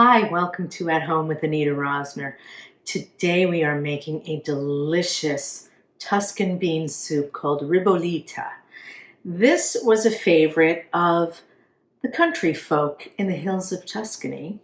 Hi, welcome to At Home with Anita Rosner. Today we are making a delicious Tuscan bean soup called Ribollita. This was a favorite of the country folk in the hills of Tuscany.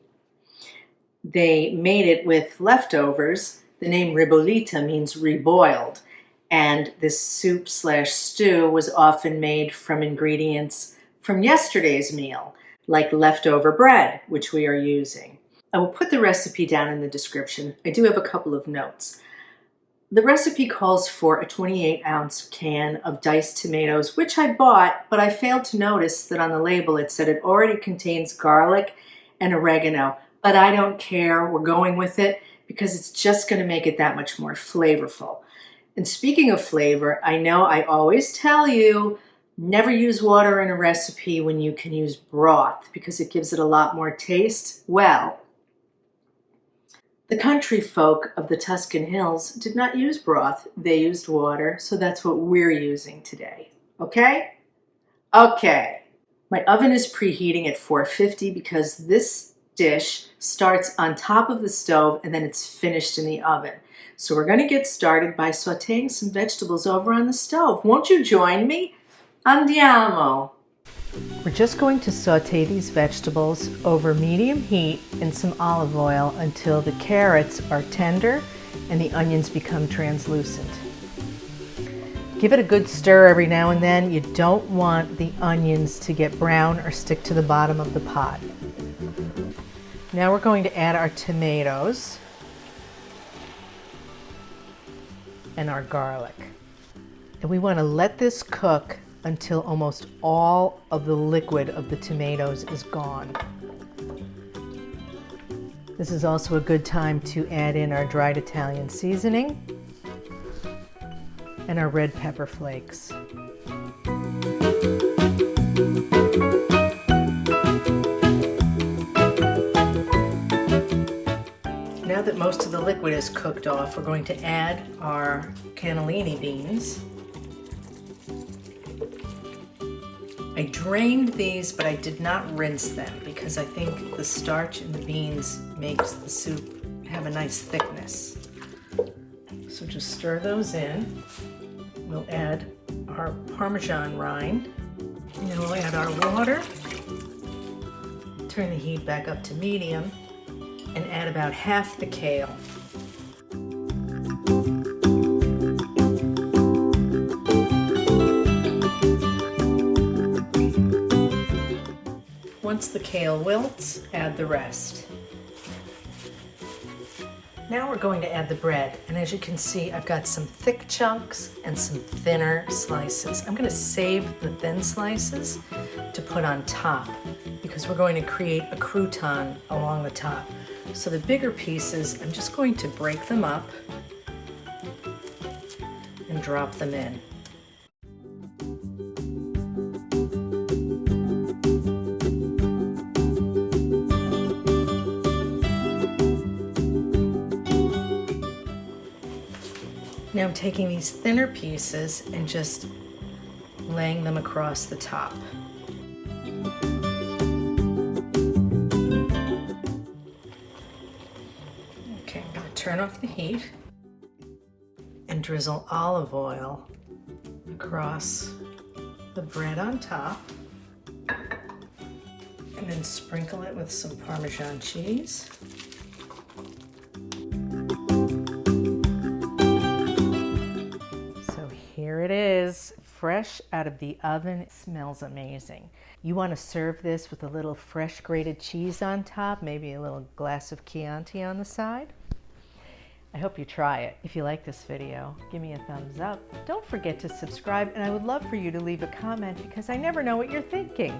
They made it with leftovers. The name Ribollita means reboiled, and this soup/stew was often made from ingredients from yesterday's meal, like leftover bread, which we are using. I will put the recipe down in the description. I do have a couple of notes. The recipe calls for a 28-ounce can of diced tomatoes, which I bought, but I failed to notice that on the label it said it already contains garlic and oregano, but I don't care. We're going with it because it's just going to make it that much more flavorful. And speaking of flavor, I know I always tell you, never use water in a recipe when you can use broth because it gives it a lot more taste. Well, the country folk of the Tuscan hills did not use broth. They used water, so that's what we're using today. Okay? Okay. My oven is preheating at 450 because this dish starts on top of the stove and then it's finished in the oven. So we're going to get started by sauteing some vegetables over on the stove. Won't you join me? Andiamo! We're just going to saute these vegetables over medium heat in some olive oil until the carrots are tender and the onions become translucent. Give it a good stir every now and then. You don't want the onions to get brown or stick to the bottom of the pot. Now we're going to add our tomatoes and our garlic. And we want to let this cook until almost all of the liquid of the tomatoes is gone. This is also a good time to add in our dried Italian seasoning and our red pepper flakes. Now that most of the liquid is cooked off, we're going to add our cannellini beans. I drained these, but I did not rinse them because I think the starch in the beans makes the soup have a nice thickness. So just stir those in. We'll add our Parmesan rind, and then we'll add our water. Turn the heat back up to medium and add about half the kale. Once the kale wilts, add the rest. Now we're going to add the bread, and as you can see, I've got some thick chunks and some thinner slices. I'm going to save the thin slices to put on top because we're going to create a crouton along the top. So the bigger pieces, I'm just going to break them up and drop them in. Now I'm taking these thinner pieces and just laying them across the top. Okay, I'm going to turn off the heat and drizzle olive oil across the bread on top, and then sprinkle it with some Parmesan cheese. Here it is, fresh out of the oven. It smells amazing. You want to serve this with a little fresh grated cheese on top, maybe a little glass of Chianti on the side. I hope you try it. If you like this video, give me a thumbs up. Don't forget to subscribe, and I would love for you to leave a comment because I never know what you're thinking.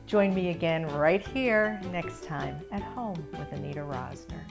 Join me again right here next time at Home with Anita Rosner.